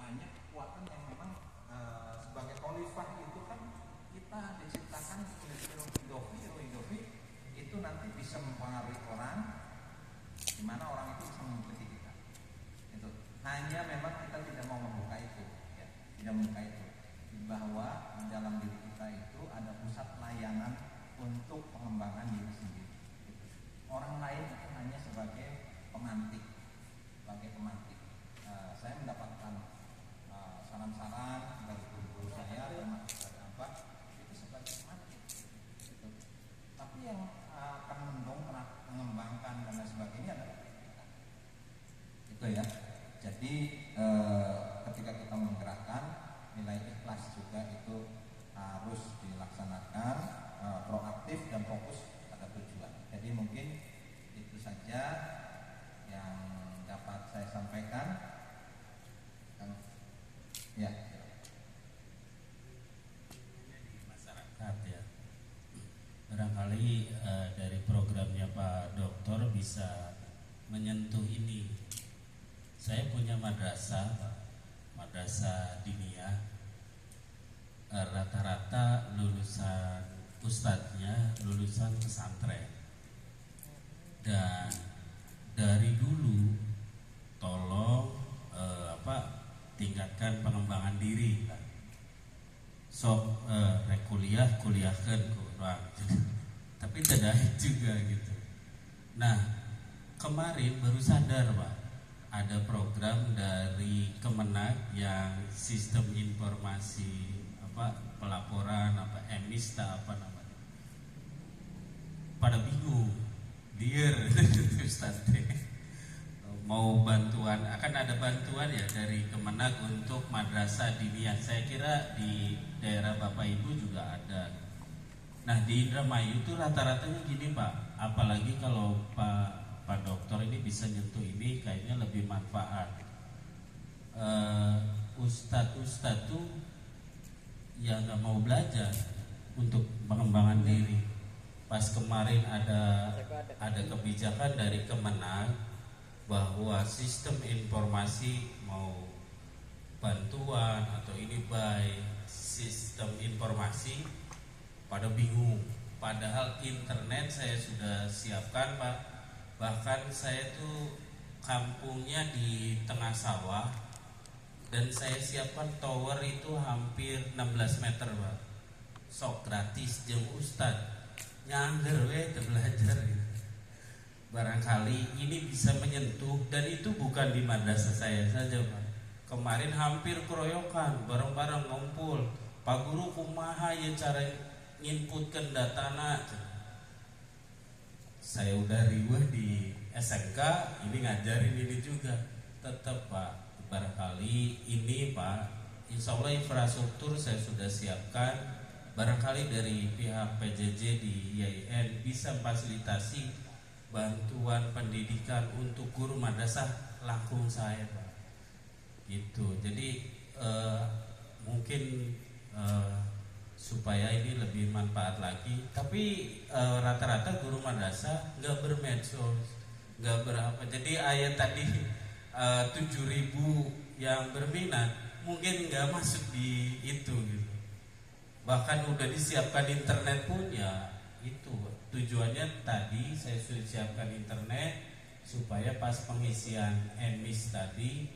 banyak kekuatan yang memang sebagai khalifah itu kan kita diciptakan filosofi itu nanti bisa mempengaruhi orang, di mana orang itu bisa mengikuti kita. Itu hanya memang kita tidak mau membuka itu, ya, tidak membuka itu, bahwa di dalam diri kita itu ada pusat layanan untuk pengembangan diri sendiri. Orang lain itu hanya sebagai pemantik, saya mendapatkan saran-saran dari guru-guru saya, termasuk dari apa, itu sebagai pemantik. Gitu. Tapi yang akan mendongkrak, mengembangkan dan lain sebagainya adalah kita. Itu ya. Jadi ketika kita menggerakkan, nilai ikhlas juga itu harus dilaksanakan, proaktif dan fokus pada tujuan. Jadi mungkin itu saja yang dapat saya sampaikan. Ya. Masyarakat ya. Barangkali dari programnya Pak Dokter bisa menyentuh ini. Saya punya madrasah diniyah. Rata-rata lulusan ustadznya lulusan pesantren. Dan dari dulu tolong tingkatkan pengembangan diri. Sok kuliahkan kurang. Tapi tidak juga gitu. Nah, kemarin baru sadar Pak, ada program dari Kemenag yang sistem informasi pelaporan emista namanya. Pada bingung, Ustaz mau bantuan, akan ada bantuan ya dari Kemenag untuk madrasah diniyah. Saya kira di daerah Bapak Ibu juga ada. Nah di Indramayu itu rata-ratanya gini Pak, apalagi kalau Pak Dokter ini bisa nyentuh ini, kayaknya lebih manfaat. Ustadz tuh ya nggak mau belajar untuk pengembangan diri. Pas kemarin ada kebijakan dari Kemenag bahwa sistem informasi mau bantuan atau ini sistem informasi pada bingung. Padahal internet saya sudah siapkan Pak. Bahkan saya tuh kampungnya di tengah sawah dan saya siapkan tower itu hampir 16 meter Pak. Sok gratis jeung Ustad nyangger belajar gitu. Barangkali ini bisa menyentuh, dan itu bukan di madrasah saya saja Pak. Kemarin hampir keroyokan, bareng-bareng ngumpul. Pak Guru kumaha ya cara nginputkeun datana. Saya udah riweuh di SMK, ini ngajarin ini juga. Tetap Pak, barangkali ini Pak, insya Allah infrastruktur saya sudah siapkan. Barangkali dari pihak PJJ di IAIN bisa fasilitasi bantuan pendidikan untuk guru madrasah langkung saya Pak. Gitu. Jadi mungkin supaya ini lebih manfaat lagi. Tapi rata-rata guru madrasah nggak bermedsos, nggak berapa. Jadi ayat tadi 7.000 yang berminat mungkin nggak masuk di itu gitu. Bahkan udah disiapkan internet pun ya itu tujuannya tadi saya sudah siapkan internet supaya pas pengisian emis tadi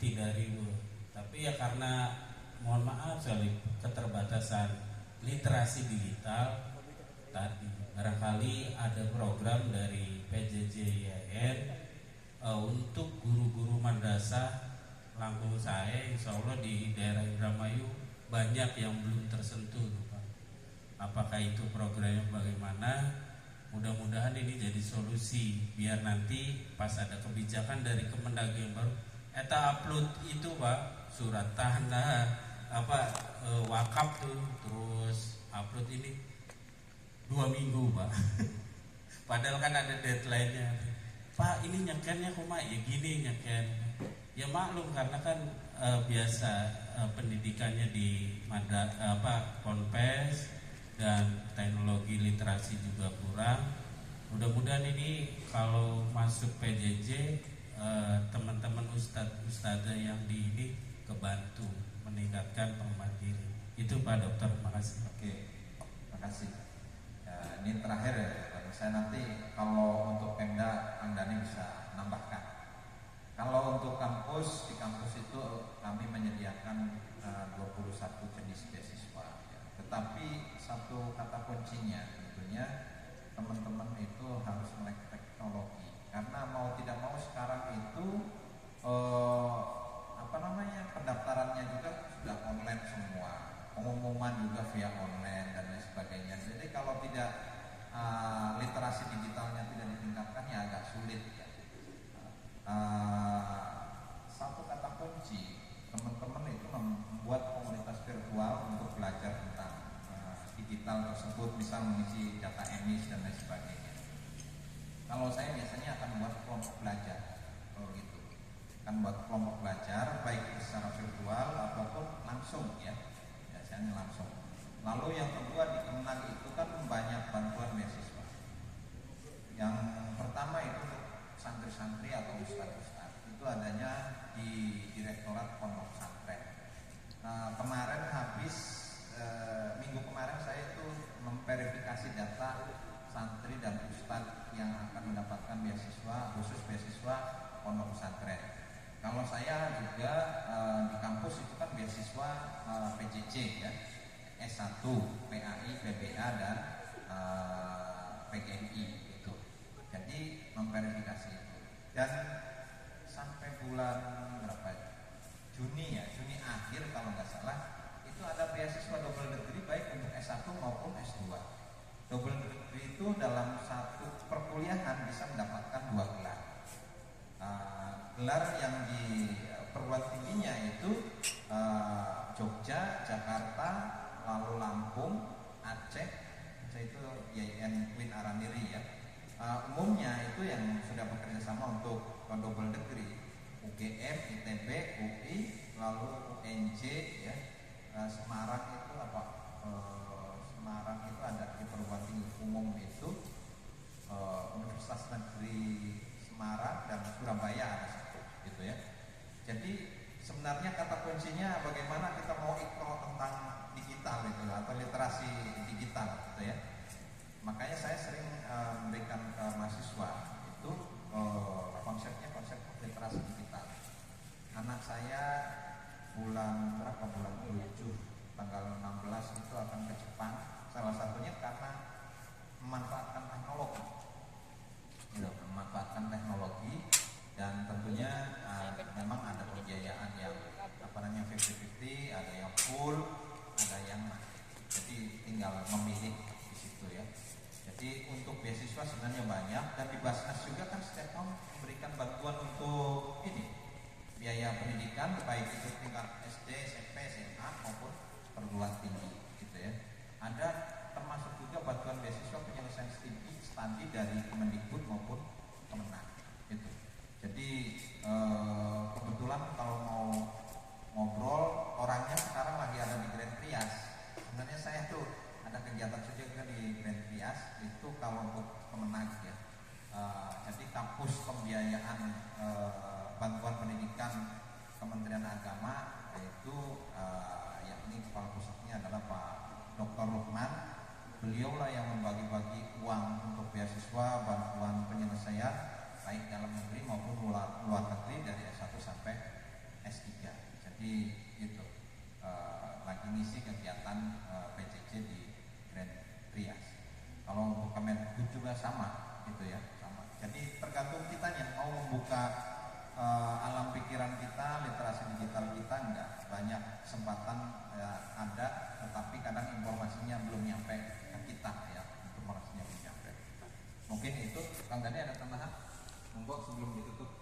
tidak riuh. Tapi ya karena mohon maaf sekali keterbatasan literasi digital tadi, barangkali ada program dari PJJ IAIN untuk guru-guru madrasah langkung saya, insya Allah di daerah Indramayu banyak yang belum tersentuh. Apakah itu programnya bagaimana? Mudah-mudahan ini jadi solusi biar nanti pas ada kebijakan dari Kemendag yang baru, eta upload itu Pak, surat tanah wakaf tuh, terus upload ini 2 minggu Pak. Padahal kan ada deadline-nya. Pak ini nyekennya kumaha ya gini nyeken. Ya maklum karena kan biasa pendidikannya di Ponpes dan teknologi literasi juga kurang. Mudah-mudahan ini kalau masuk PJJ teman-teman ustadzah yang di ini kebantu meningkatkan pengembangan diri. Itu Pak Dokter, makasih. Oke, makasih. Ya, ini terakhir ya, saya nanti kalau untuk Pemda Anda ini bisa nambahkan. Kalau untuk kampus, di kampus itu kami menyediakan 21 jenis beasiswa ya. Tetapi satu kata kuncinya tentunya teman-teman itu harus melek teknologi. Karena mau tidak mau sekarang itu pendaftarannya juga sudah online semua, pengumuman juga via online dan lain sebagainya. Jadi kalau tidak literasi digitalnya tidak ditingkatkan ya agak sulit ya. Satu kata kunci teman-teman itu membuat komunitas virtual untuk belajar tentang digital tersebut, misal mengisi data emis dan lain sebagainya. Kalau saya biasanya akan buat kelompok belajar, kalau gitu, akan buat kelompok belajar baik secara virtual ataupun langsung ya, biasanya langsung. Lalu yang kedua di Kemenag itu kan banyak bantuan beasiswa. Yang pertama itu santri-santri atau ustadz-ustadz itu adanya di Direktorat Pondok Pesantren. Kemarin minggu kemarin saya itu memverifikasi data santri dan ustadz yang akan mendapatkan beasiswa, khusus beasiswa pondok pesantren. Kalau saya juga di kampus itu kan beasiswa PJJ ya, S1, PAI, PBA dan PGNI itu. Jadi memverifikasi itu. Dan sampai bulan berapa ya? Juni akhir kalau nggak salah itu ada beasiswa double degree baik untuk S1 maupun S2. Double degree itu dalam satu perkuliahan bisa mendapatkan 2 gelar. Gelar yang di perguruan tingginya itu Jogja, Jakarta, lalu Lampung, Aceh itu YIN Queen Araniri ya. Umumnya itu yang sudah bekerja sama untuk double degree UGM, ITB, UI, lalu UNJ ya. Semarang itu apa? Semarang itu ada di perguruan tinggi umum itu Universitas Negeri Semarang dan Surabaya ada satu gitu ya. Jadi sebenarnya kata kuncinya bagaimana kita mau ikro tentang digital itu atau literasi digital gitu ya. Makanya saya sering memberikan ke mahasiswa itu konsep literasi digital. Anak saya bulan 7 tanggal 16 itu akan ke Jepang, salah satunya karena memanfaatkan teknologi gitu, dan tentunya memang ada pembiayaan yang 50-50, ada yang full, ada yang jadi tinggal memilih di situ ya. Jadi untuk beasiswa sebenarnya banyak, dan di Basnas juga kan setiap tahun memberikan bantuan untuk ini biaya pendidikan baik itu tingkat SD, SMP, SMA maupun perguruan tinggi gitu ya. Ada termasuk juga bantuan beasiswa penyelesaian studi dari Kemendikbud maupun Kemenag gitu. Jadi kebetulan kalau mau ngobrol orangnya sekarang lagi ada di Grand Prias. Sebenarnya saya tuh ada kegiatan juga di Grand Prias itu kalau untuk Kemenag ya. Jadi kampus pembiayaan bantuan pendidikan Kementerian Agama yaitu yakni kepala pusatnya adalah Pak Dr. Luqman. Beliaulah yang membagi-bagi uang untuk beasiswa bantuan penyelesaian baik dalam negeri maupun luar negeri dari S1 sampai S3. Jadi itu lagi ngisi kegiatan PJJ di Grand Prias. Kalau untuk Kemendikbud juga sama gitu ya, sama. Jadi tergantung kitanya mau membuka alam pikiran kita, literasi digital kita enggak banyak kesempatan ada, tetapi kadang informasinya belum nyampe ke kita ya, informasinya belum nyampe. Mungkin itu Kang Dani ada tambahan? Monggo sebelum ditutup.